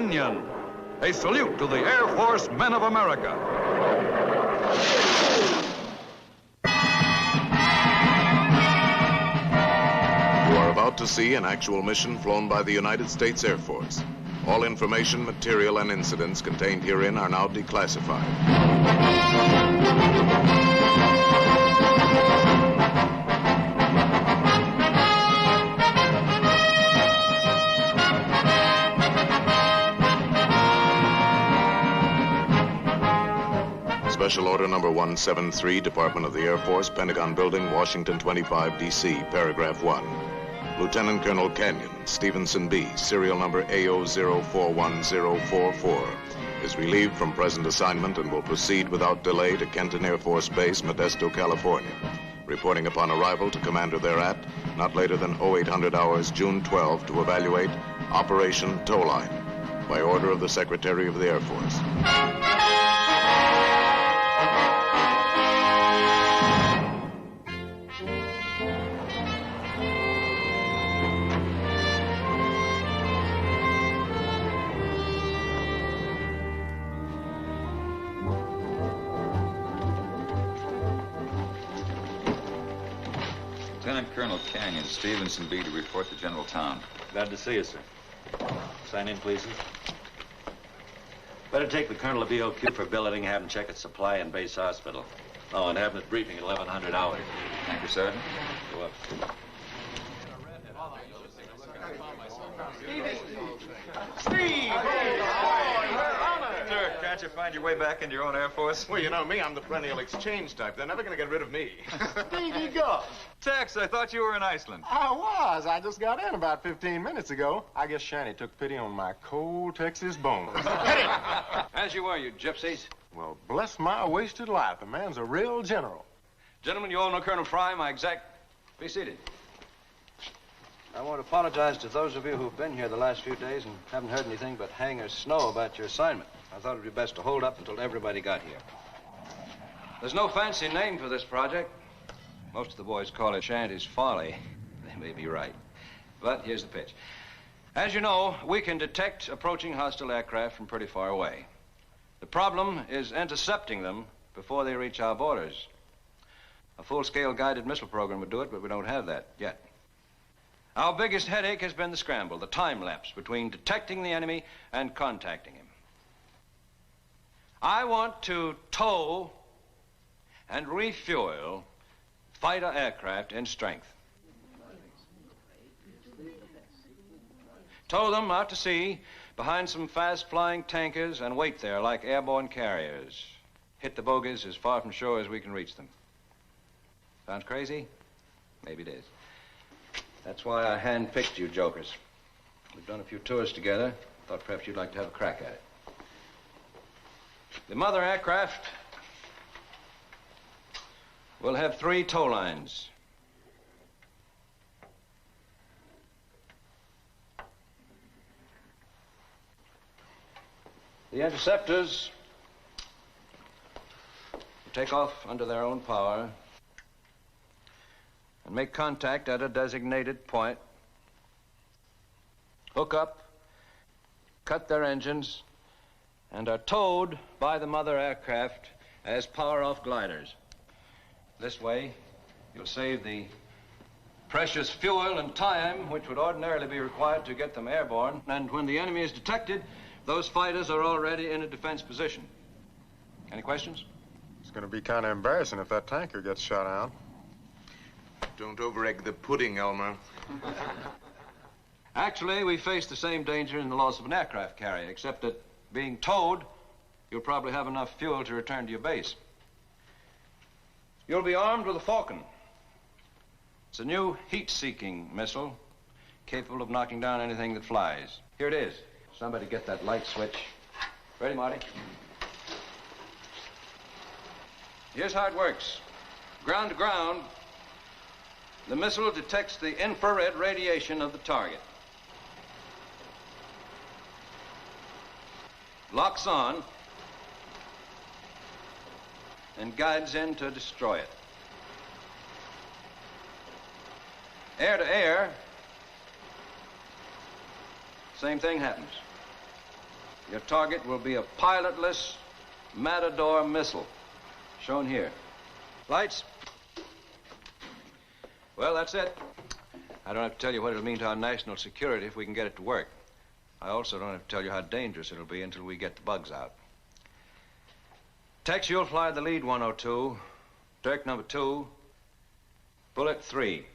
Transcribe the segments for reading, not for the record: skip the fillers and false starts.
Canyon. A salute to the Air Force men of America. You are about to see an actual mission flown by the United States Air Force. All information, material, and incidents contained herein are now declassified. Special Order Number 173, Department of the Air Force, Pentagon Building, Washington 25, D.C., Paragraph 1. Lieutenant Colonel Canyon, Stevenson B., serial number A041044, is relieved from present assignment and will proceed without delay to Kenton Air Force Base, Modesto, California, reporting upon arrival to commander thereat not later than 0800 hours June 12 to evaluate Operation Towline by order of the Secretary of the Air Force. Lieutenant Colonel Canyon, Stevenson B. to report to General Town. Glad to see you, sir. Sign in, please. Better take the colonel to BOQ for billeting, have him check its supply in base hospital. Oh, and have him at briefing at 1100 hours. Thank you, Sergeant. You're welcome. Steve! Sir, can't you find your way back into your own Air Force? Well, you know me, I'm the perennial exchange type. They're never going to get rid of me. Stevie Gus. Tex, I thought you were in Iceland. I was. I just got in about 15 minutes ago. I guess Shanny took pity on my cold Texas bones. As you were, you gypsies. Well, bless my wasted life. The man's a real general. Gentlemen, you all know Colonel Fry, my exec. Be seated. I want to apologize to those of you who've been here the last few days and haven't heard anything but hanger snow about your assignment. I thought it'd be best to hold up until everybody got here. There's no fancy name for this project. Most of the boys call it Shanty's Folly. They may be right. But here's the pitch. As you know, we can detect approaching hostile aircraft from pretty far away. The problem is intercepting them before they reach our borders. A full-scale guided missile program would do it, but we don't have that yet. Our biggest headache has been the scramble, the time lapse between detecting the enemy and contacting him. I want to tow and refuel fighter aircraft in strength. Tow them out to sea behind some fast-flying tankers and wait there like airborne carriers. Hit the bogies as far from shore as we can reach them. Sounds crazy? Maybe it is. That's why I handpicked you jokers. We've done a few tours together. Thought perhaps you'd like to have a crack at it. The mother aircraft will have 3 tow lines. The interceptors will take off under their own power and make contact at a designated point, hook up, cut their engines, and are towed by the mother aircraft as power-off gliders. This way, you'll save the precious fuel and time which would ordinarily be required to get them airborne. And when the enemy is detected, those fighters are already in a defense position. Any questions? It's going to be kind of embarrassing if that tanker gets shot down. Don't over-egg the pudding, Elmer. Actually, we face the same danger in the loss of an aircraft carrier, except that being towed, you'll probably have enough fuel to return to your base. You'll be armed with a Falcon. It's a new heat-seeking missile capable of knocking down anything that flies. Here it is. Somebody get that light switch. Ready, Marty? Here's how it works. Ground to ground, the missile detects the infrared radiation of the target. Locks on and guides in to destroy it. Air to air, same thing happens. Your target will be a pilotless Matador missile, shown here. Lights? Well, that's it. I don't have to tell you what it'll mean to our national security if we can get it to work. I also don't have to tell you how dangerous it'll be until we get the bugs out. Tex, you'll fly the lead 102. Dirk number 2. Bullet 3.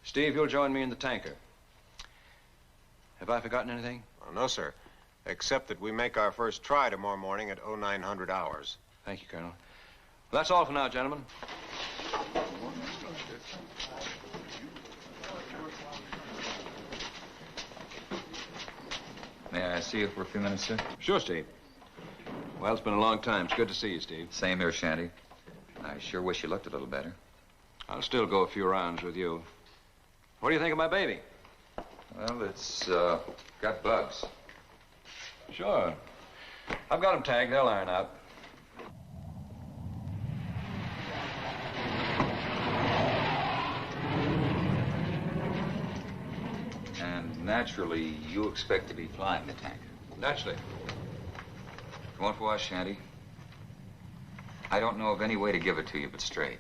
Steve, you'll join me in the tanker. Have I forgotten anything? Oh, no, sir. Except that we make our first try tomorrow morning at 0900 hours. Thank you, Colonel. Well, that's all for now, gentlemen. May I see you for a few minutes, sir? Sure, Steve. Well, it's been a long time. It's good to see you, Steve. Same here, Shanty. I sure wish you looked a little better. I'll still go a few rounds with you. What do you think of my baby? Well, it's, got bugs. Sure. I've got them tagged. They'll iron out. And naturally, you expect to be flying the tanker. Naturally. Come on for us, Shanty. I don't know of any way to give it to you but straight.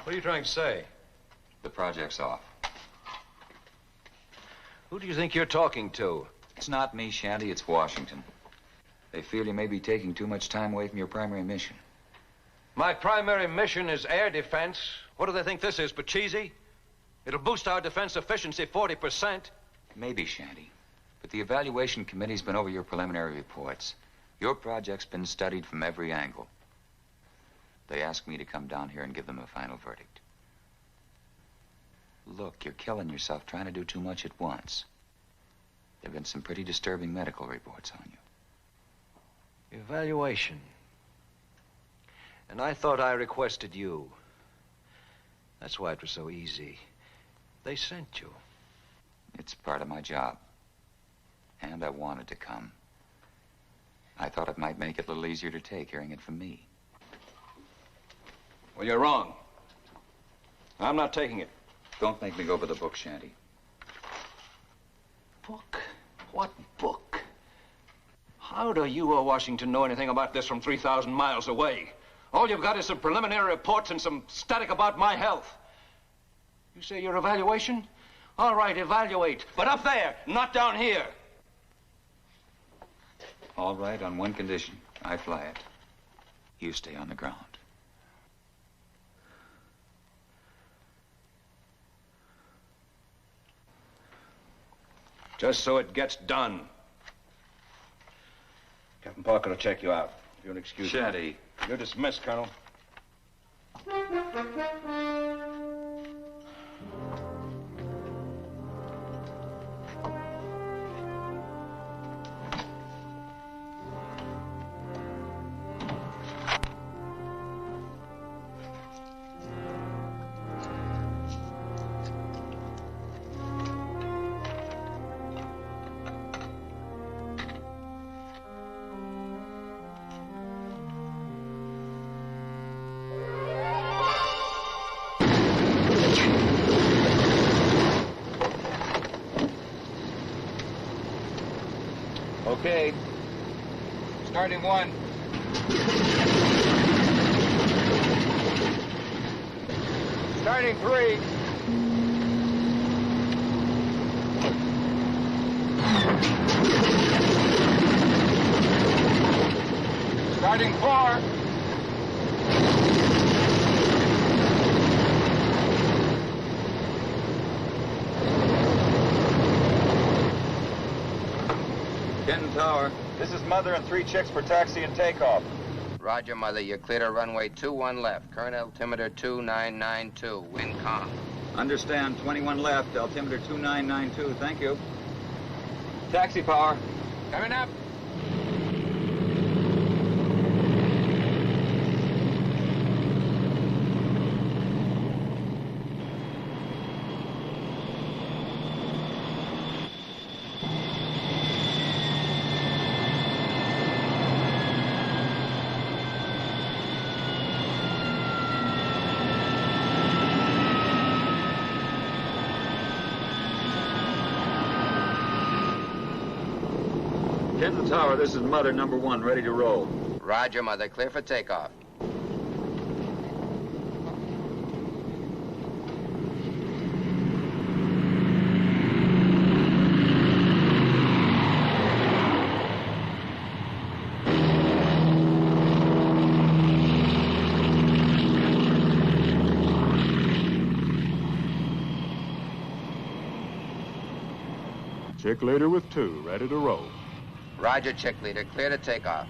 What are you trying to say? The project's off. Who do you think you're talking to? It's not me, Shanty. It's Washington. They feel you may be taking too much time away from your primary mission. My primary mission is air defense. What do they think this is, but cheesy? It'll boost our defense efficiency 40%. Maybe, Shanty. But the evaluation committee's been over your preliminary reports. Your project's been studied from every angle. They asked me to come down here and give them a final verdict. Look, you're killing yourself trying to do too much at once. There have been some pretty disturbing medical reports on you. Evaluation. And I thought I requested you. That's why it was so easy. They sent you. It's part of my job. And I wanted to come. I thought it might make it a little easier to take, hearing it from me. Well, you're wrong. I'm not taking it. Don't make me go for the book, Shanty. Book? What book? How do you or Washington know anything about this from 3,000 miles away? All you've got is some preliminary reports and some static about my health. You say your evaluation? All right, evaluate. But up there, not down here. All right, on one condition. I fly it. You stay on the ground. Just so it gets done. Captain Parker will check you out. If you'll excuse me. Shanty. You're dismissed, Colonel. Okay. Starting 1. Starting 3. Starting 4. Kenton Tower. This is Mother and 3 chicks for taxi and takeoff. Roger, Mother. You're clear to runway 21 left. Current altimeter 2992. Wind calm. Understand. 21 left. Altimeter 2992. Thank you. Taxi power. Coming up. Tower, this is Mother number 1, ready to roll. Roger, Mother. Clear for takeoff. Chick leader with 2, ready to roll. Roger, chick leader. Clear to take off.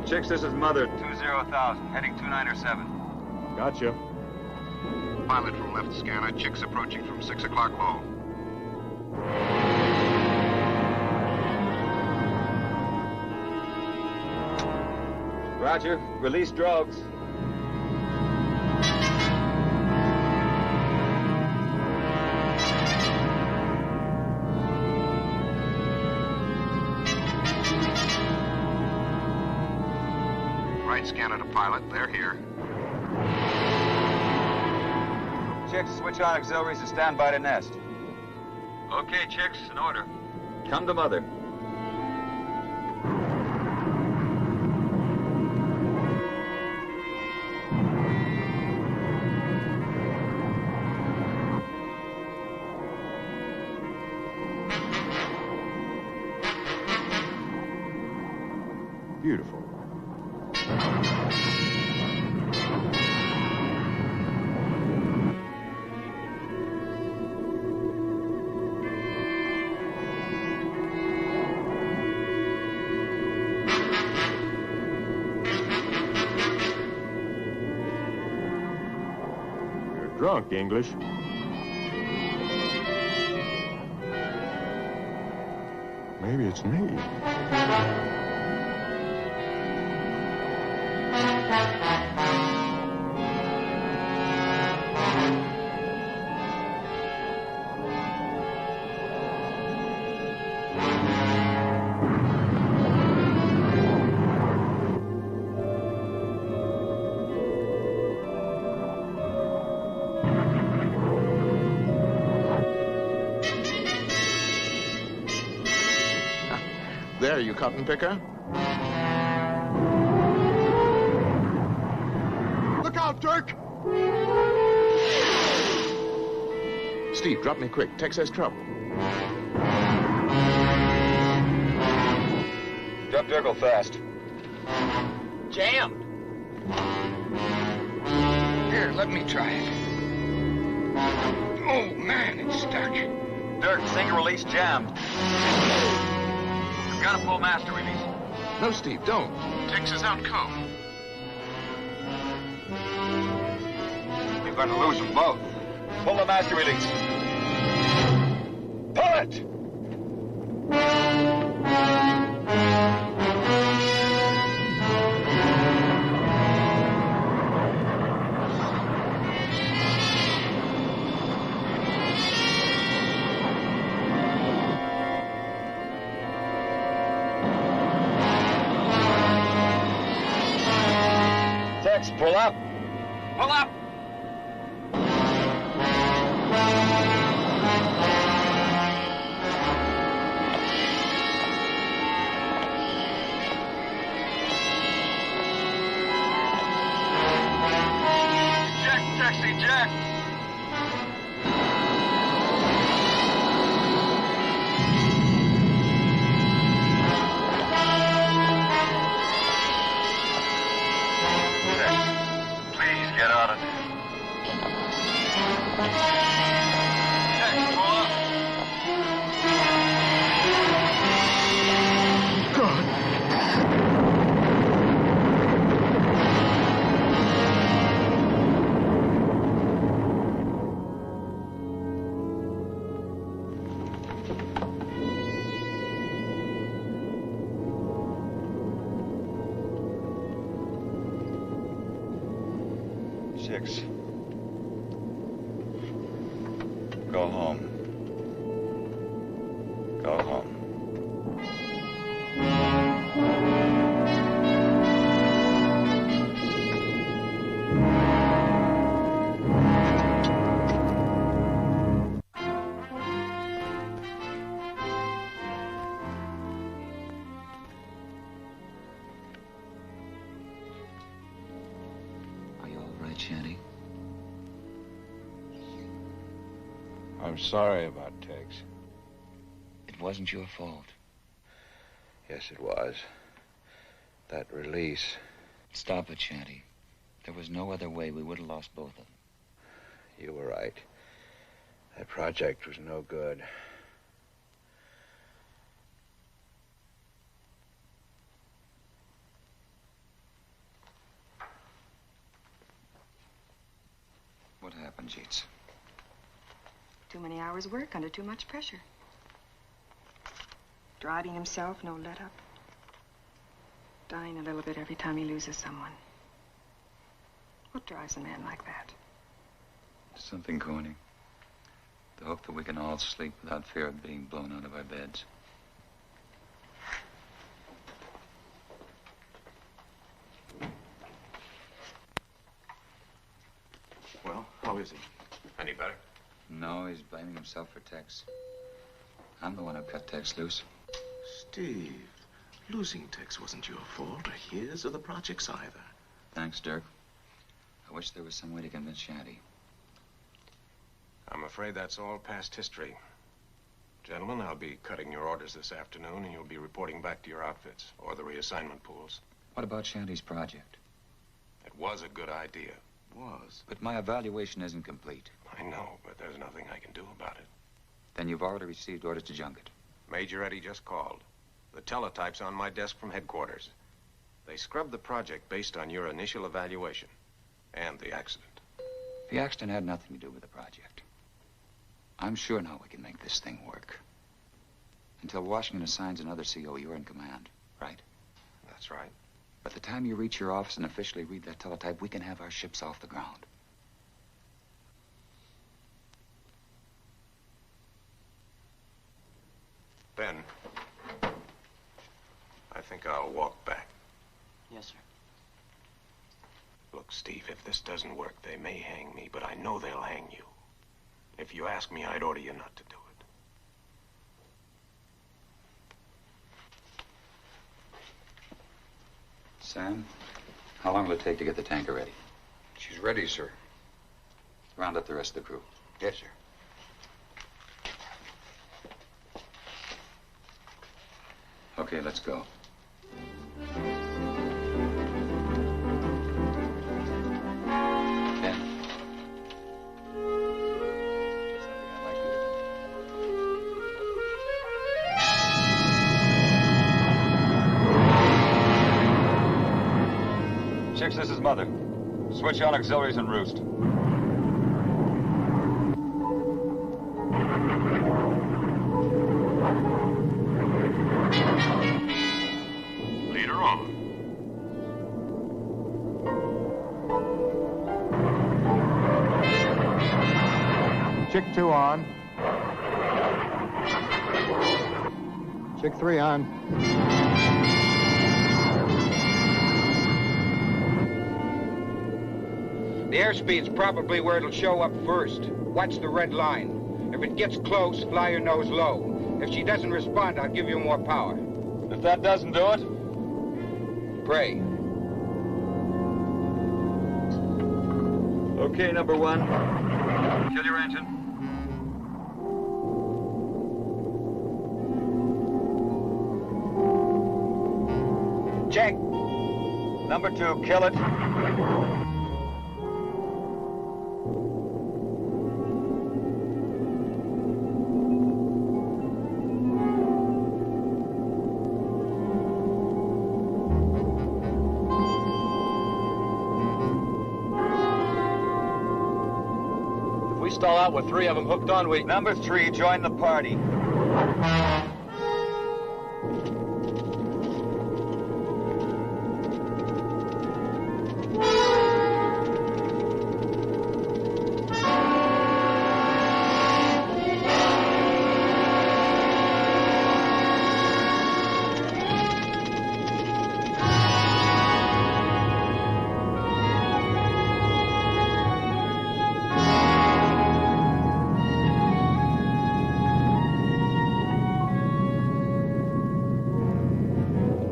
Chicks, this is Mother 20,000, heading 297. Gotcha. Pilot from left scanner. Chicks approaching from 6 o'clock low. Roger, release drogues. Right scanner to pilot. They're here. Chicks, switch on auxiliaries and stand by to nest. Okay, chicks, in order. Come to Mother. Beautiful. You're drunk, English. Maybe it's me. There, you cotton picker. Look out, Dirk! Steve, drop me quick. Tex has trouble. Drop Durgle fast. Jammed. Here, let me try it. Oh, man, it's stuck. Dirk, single release jammed. We've got to pull master release. No, Steve, don't. Tex is out cold. You're going to lose them both. Pull the master release. Pull it! Tex, pull up. Pull up! Jack, taxi, Jack! Please get out of there. Chicks. Go home. Go home. Are you all right, Shanty? I'm sorry about Tex. It wasn't your fault. Yes, it was. That release. Stop it, Shanty. There was no other way. We would have lost both of them. You were right. That project was no good. What happened, Jeets? Too many hours work under too much pressure. Driving himself, no let up. Dying a little bit every time he loses someone. What drives a man like that? Something corny. The hope that we can all sleep without fear of being blown out of our beds. Well, how is he? Any better? No, he's blaming himself for Tex. I'm the one who cut Tex loose. Steve, losing Tex wasn't your fault, or his, or the project's either. Thanks, Dirk. I wish there was some way to convince Shanty. I'm afraid that's all past history. Gentlemen, I'll be cutting your orders this afternoon, and you'll be reporting back to your outfits, or the reassignment pools. What about Shanty's project? It was a good idea. Was. But my evaluation isn't complete. I know, but there's nothing I can do about it. Then you've already received orders to junk it. Major Eddie just called. The teletype's on my desk from headquarters. They scrubbed the project based on your initial evaluation and the accident. The accident had nothing to do with the project. I'm sure now we can make this thing work. Until Washington assigns another CO, you're in command, right? That's right. By the time you reach your office and officially read that teletype, we can have our ships off the ground. Ben, I think I'll walk back. Yes, sir. Look, Steve, if this doesn't work, they may hang me, but I know they'll hang you. If you ask me, I'd order you not to do it. Sam, how long will it take to get the tanker ready? She's ready, sir. Round up the rest of the crew. Yes, sir. Okay, let's go. Ken. Something I'd like you to do. Chicks, this is Mother. Switch on auxiliaries and roost. Leader on. Chick 2 on. Chick 3 on. The airspeed's probably where it'll show up first. Watch the red line. If it gets close, fly your nose low. If she doesn't respond, I'll give you more power. If that doesn't do it, Pray. okay, number one. Kill your engine. Check. Number two, kill it. If we stall out with 3 of them hooked on, we... Number three, join the party.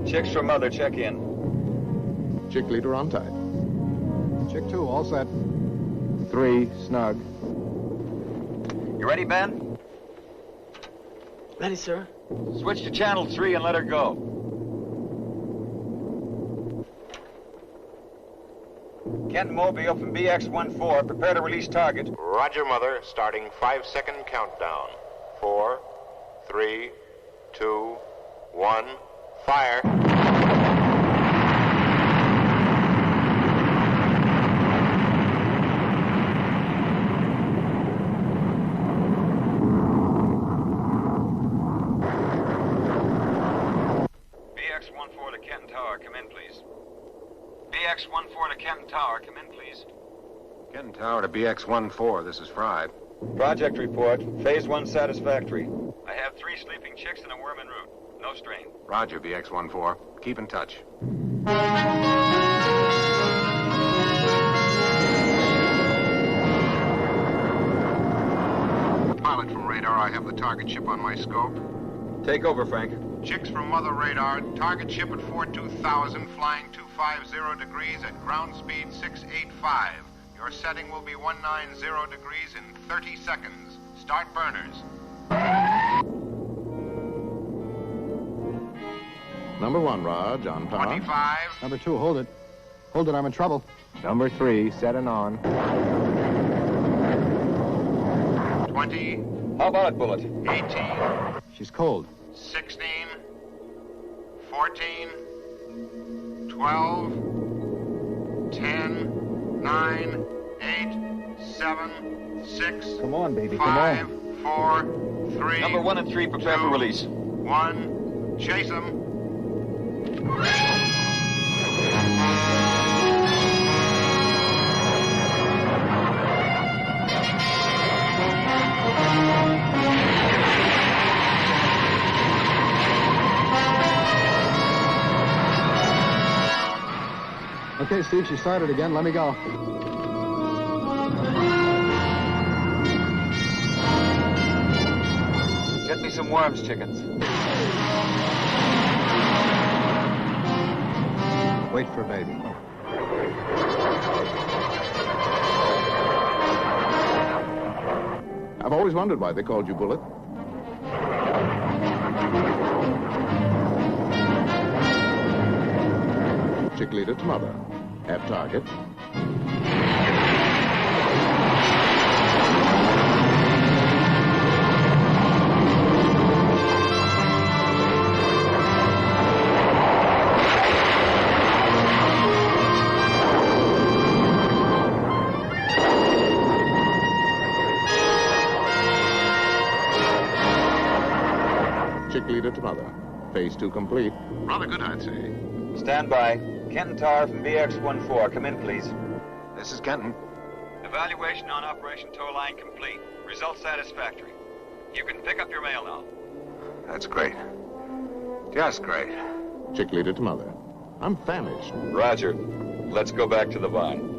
Chicks from Mother, check in. Chick leader on tight. Chick 2, all set. 3, snug. You ready, Ben? Ready, sir. Switch to channel 3 and let her go. Ken Mobile from BX-14, prepare to release target. Roger, Mother. Starting 5-second countdown. 4, 3, 2, 1, fire. BX-14 to Kenton Tower, come in, please. BX-14 to Kenton Tower, come in, please. Kenton Tower to BX-14, this is Fry. Project report, phase 1 satisfactory. I have 3 sleeping chicks and a worm en route. No strain. Roger, BX-14. Keep in touch. Pilot from radar, I have the target ship on my scope. Take over, Frank. Chicks from Mother radar, target ship at 42,000, flying 250 degrees at ground speed 685. Your setting will be 190 degrees in 30 seconds. Start burners. Number 1, Raj, on power. 25. Number 2, hold it. Hold it, I'm in trouble. Number 3, set and on. 20. How about it, Bullet? 18. She's cold. 16. 14. 12. 10. 9. 8. 7. 6. Come on, baby, 5. 4. 3. Number 1 and 3, prepare for release. 1. Chase them. Okay, Steve, she started again. Let me go. Get me some worms, chickens. Wait for baby. I've always wondered why they called you Bullet. Chick leader to Mother. At target. Chick leader to Mother. Phase 2 complete. Rather good, I'd say. Stand by. Kenton Tower from BX-14, come in, please. This is Kenton. Evaluation on Operation Towline complete. Results satisfactory. You can pick up your mail now. That's great. Just great. Chick leader to Mother. I'm famished. Roger. Let's go back to the vine.